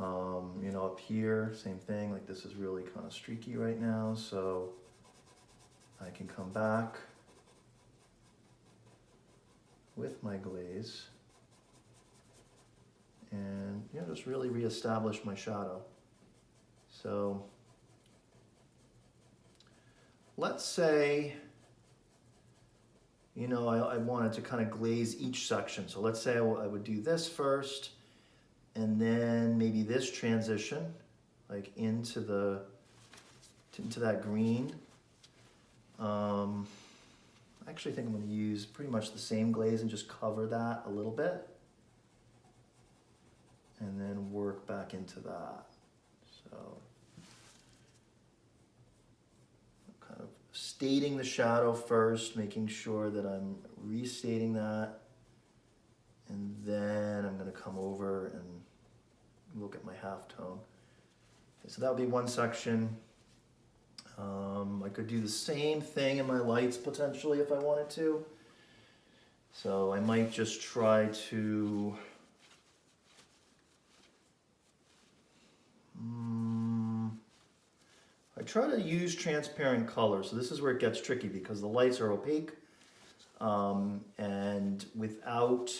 You know, up here, same thing, like this is really kind of streaky right now, so I can come back with my glaze and, you know, just really reestablish my shadow. So let's say, you know, I wanted to kind of glaze each section. So let's say I would do this first, and then maybe this transition, like into that green. I actually think I'm going to use pretty much the same glaze and just cover that a little bit, and then work back into that. So kind of stating the shadow first, making sure that I'm restating that, and then I'm going to come over and look at my halftone. Okay, so that would be one section. I could do the same thing in my lights potentially if I wanted to. So I might just try to I try to use transparent colors. So this is where it gets tricky because the lights are opaque, and without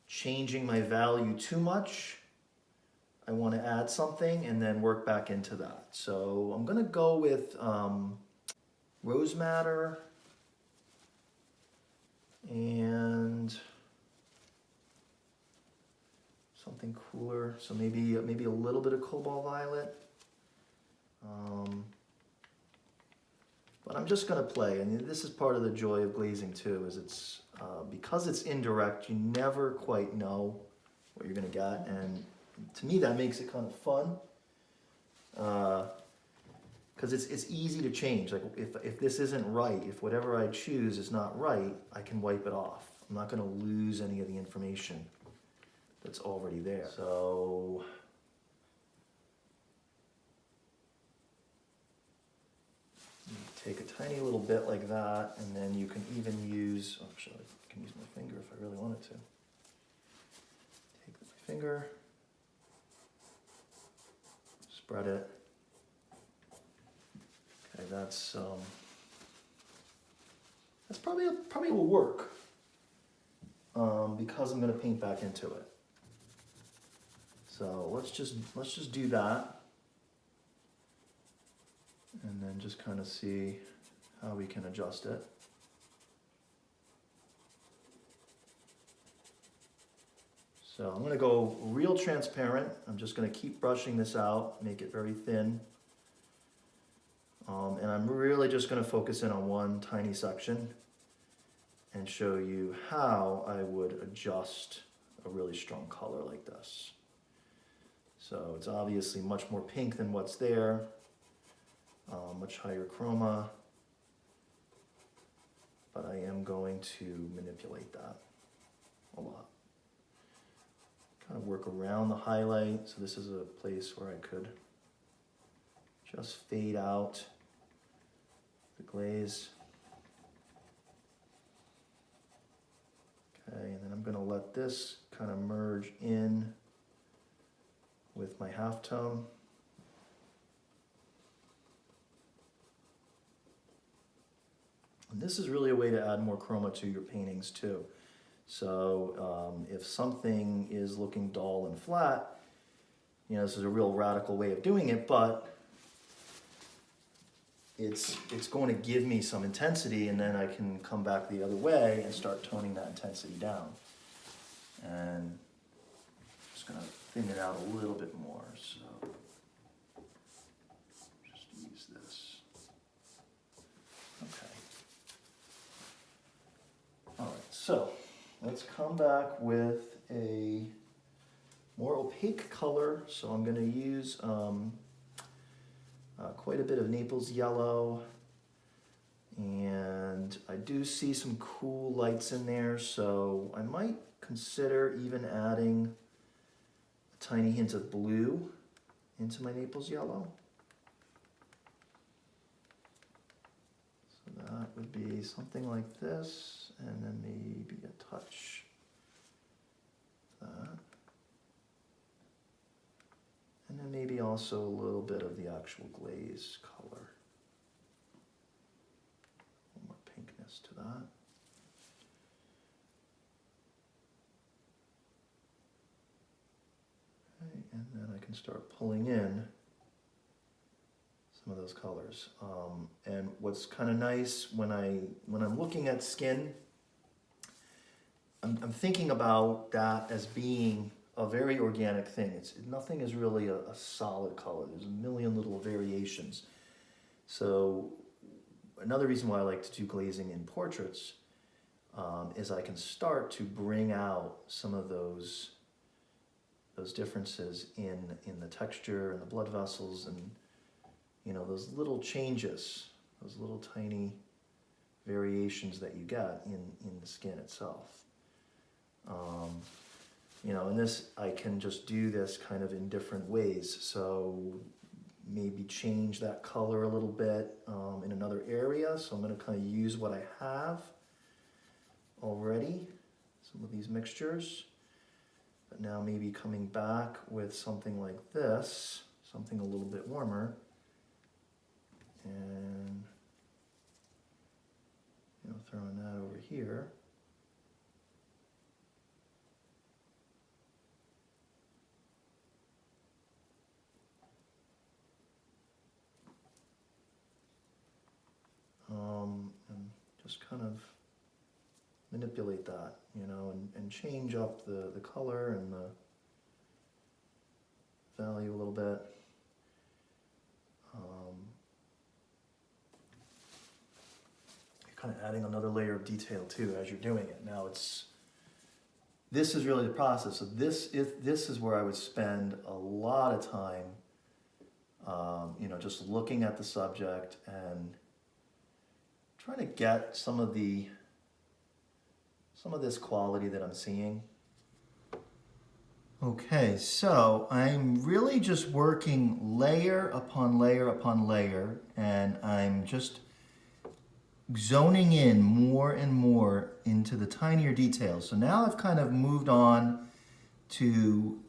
changing my value too much, I want to add something and then work back into that. So I'm going to go with rose madder and something cooler. So maybe a little bit of cobalt violet. But I'm just going to play, and this is part of the joy of glazing too, is it's because it's indirect, you never quite know what you're going to get, and to me that makes it kind of fun, because it's easy to change. Like if this isn't right, if whatever I choose is not right, I can wipe it off. I'm not going to lose any of the information that's already there. So take a tiny little bit like that, and then you can even use, actually I can use my finger if I really wanted to. Take my finger, spread it. Okay, that's probably will work, because I'm going to paint back into it. So let's just do that, and then just kind of see how we can adjust it. So I'm going to go real transparent. I'm just going to keep brushing this out, make it very thin. And I'm really just going to focus in on one tiny section and show you how I would adjust a really strong color like this. So it's obviously much more pink than what's there, much higher chroma, but I am going to manipulate that a lot. Kind of work around the highlight, so this is a place where I could just fade out the glaze. Okay, and then I'm going to let this kind of merge in with my halftone. And this is really a way to add more chroma to your paintings too. So if something is looking dull and flat, you know, this is a real radical way of doing it, but it's going to give me some intensity, and then I can come back the other way and start toning that intensity down. And just going to thin it out a little bit more. So just use this. Okay. All right, so let's come back with a more opaque color. So I'm going to use quite a bit of Naples yellow, and I do see some cool lights in there, so I might consider even adding a tiny hint of blue into my Naples yellow. So that would be something like this, and then maybe a touch of that. also a little bit of the actual glaze color. A little more pinkness to that. Okay, and then I can start pulling in some of those colors. And what's kind of nice when I'm looking at skin, I'm thinking about that as being a very organic thing. Nothing is really a solid color. There's a million little variations. So another reason why I like to do glazing in portraits is I can start to bring out some of those differences in the texture and the blood vessels, and those little changes, those little tiny variations that you get in the skin itself. In this, I can just do this kind of in different ways. So maybe change that color a little bit in another area. So I'm going to kind of use what I have already, some of these mixtures. But now maybe coming back with something like this, something a little bit warmer. And throwing that over here. And just kind of manipulate that, and change up the color and the value a little bit. You're kind of adding another layer of detail too as you're doing it. Now this is really the process. So this is where I would spend a lot of time, just looking at the subject and trying to get some of this quality that I'm seeing. Okay, so I'm really just working layer upon layer upon layer, and I'm just zoning in more and more into the tinier details. So now I've kind of moved on to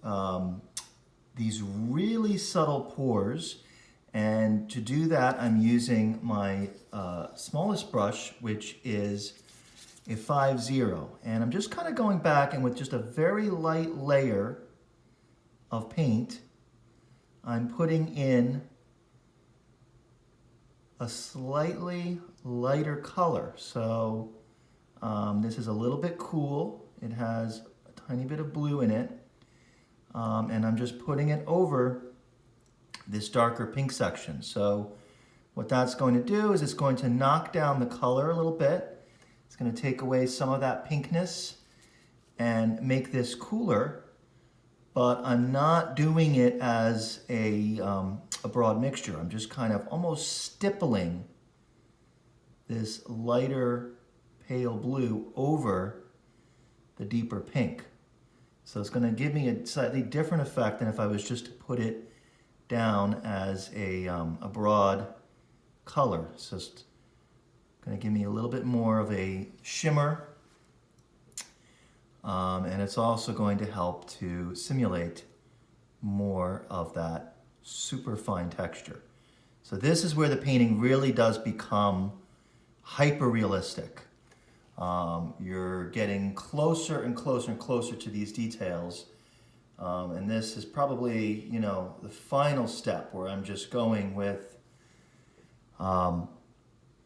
these really subtle pores. And to do that, I'm using my smallest brush, which is a 5-0. And I'm just kind of going back, and with just a very light layer of paint, I'm putting in a slightly lighter color. So this is a little bit cool. It has a tiny bit of blue in it. And I'm just putting it over this darker pink section. So what that's going to do is it's going to knock down the color a little bit. It's going to take away some of that pinkness and make this cooler, but I'm not doing it as a broad mixture. I'm just kind of almost stippling this lighter pale blue over the deeper pink. So it's going to give me a slightly different effect than if I was just to put it down as a broad color. It's just going to give me a little bit more of a shimmer, and it's also going to help to simulate more of that super fine texture. So this is where the painting really does become hyper realistic. You're getting closer and closer and closer to these details. And this is probably, the final step where I'm just going with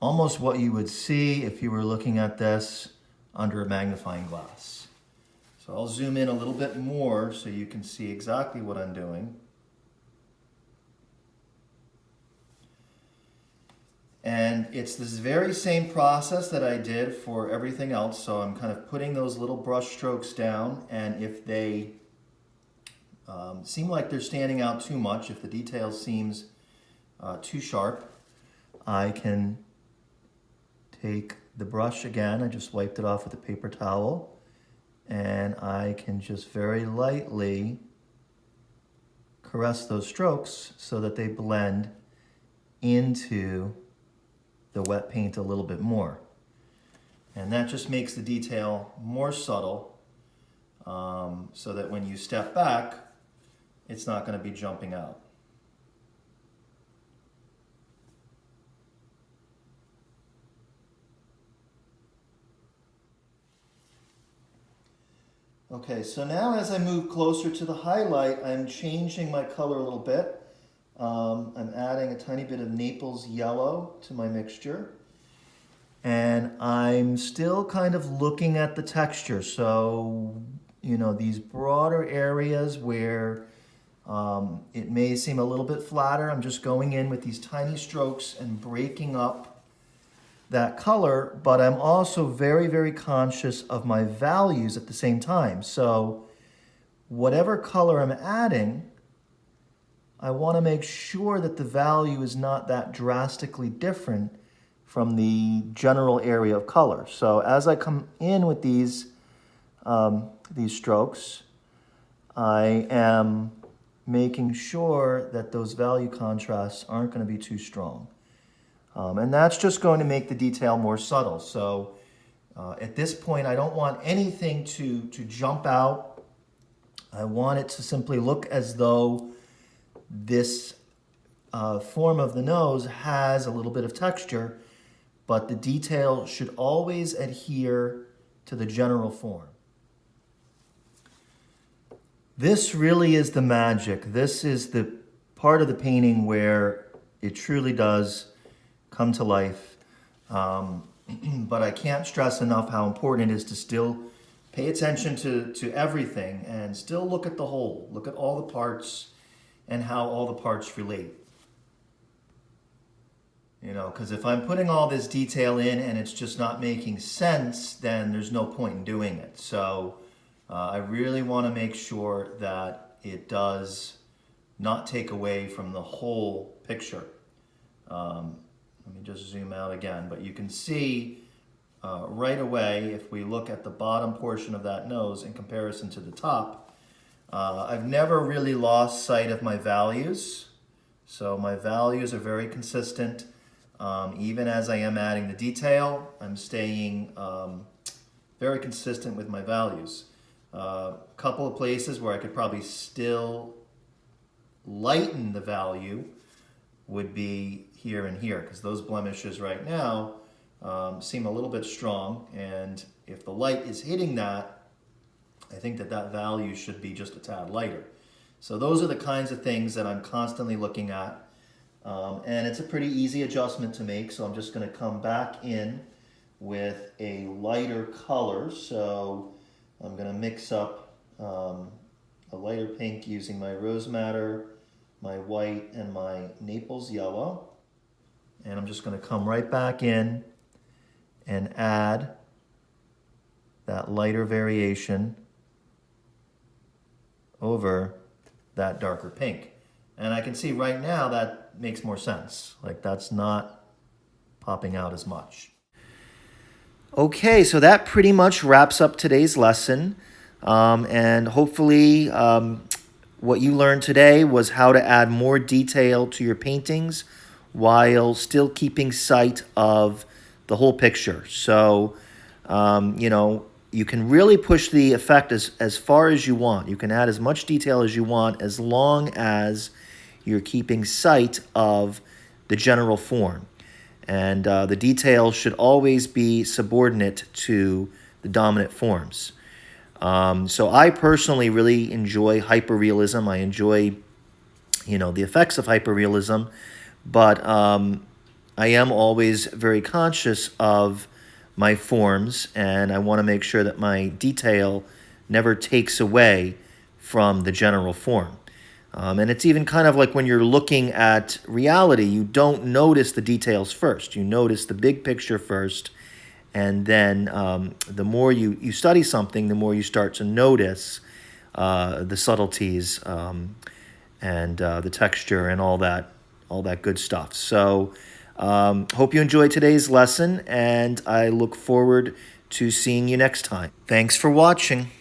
almost what you would see if you were looking at this under a magnifying glass. So I'll zoom in a little bit more so you can see exactly what I'm doing. And it's this very same process that I did for everything else. So I'm kind of putting those little brush strokes down, and if they seem like they're standing out too much, if the detail seems too sharp, I can take the brush again. I just wiped it off with a paper towel, and I can just very lightly caress those strokes so that they blend into the wet paint a little bit more. And that just makes the detail more subtle, so that when you step back, it's not going to be jumping out. Okay, so now as I move closer to the highlight, I'm changing my color a little bit. I'm adding a tiny bit of Naples yellow to my mixture. And I'm still kind of looking at the texture. So, you know, these broader areas where it may seem a little bit flatter, I'm just going in with these tiny strokes and breaking up that color, but I'm also very, very conscious of my values at the same time. So whatever color I'm adding, I want to make sure that the value is not that drastically different from the general area of color. So as I come in with these strokes, I am making sure that those value contrasts aren't going to be too strong. And that's just going to make the detail more subtle. So at this point, I don't want anything to jump out. I want it to simply look as though this form of the nose has a little bit of texture, but the detail should always adhere to the general form. This really is the magic. This is the part of the painting where it truly does come to life. But I can't stress enough how important it is to still pay attention to everything and still look at the whole, look at all the parts and how all the parts relate. You know, because if I'm putting all this detail in and it's just not making sense, then there's no point in doing it. So I really want to make sure that it does not take away from the whole picture. Let me just zoom out again, but you can see right away, if we look at the bottom portion of that nose in comparison to the top, I've never really lost sight of my values. So my values are very consistent. Even as I am adding the detail, I'm staying very consistent with my values. A couple of places where I could probably still lighten the value would be here and here, because those blemishes right now seem a little bit strong, and if the light is hitting that, I think that value should be just a tad lighter. So those are the kinds of things that I'm constantly looking at, and it's a pretty easy adjustment to make. So I'm just going to come back in with a lighter color. So I'm going to mix up a lighter pink using my rose madder, my white, and my Naples yellow. And I'm just going to come right back in and add that lighter variation over that darker pink. And I can see right now that makes more sense. Like, that's not popping out as much. Okay, so that pretty much wraps up today's lesson. And hopefully what you learned today was how to add more detail to your paintings while still keeping sight of the whole picture. So, you know, you can really push the effect as far as you want. You can add as much detail as you want as long as you're keeping sight of the general form. And the detail should always be subordinate to the dominant forms. So I personally really enjoy hyperrealism. I enjoy, you know, the effects of hyperrealism, but I am always very conscious of my forms, and I want to make sure that my detail never takes away from the general form. And it's even kind of like when you're looking at reality, you don't notice the details first. You notice the big picture first, and then the more you study something, the more you start to notice the subtleties and the texture and all that good stuff. So hope you enjoyed today's lesson, and I look forward to seeing you next time. Thanks for watching.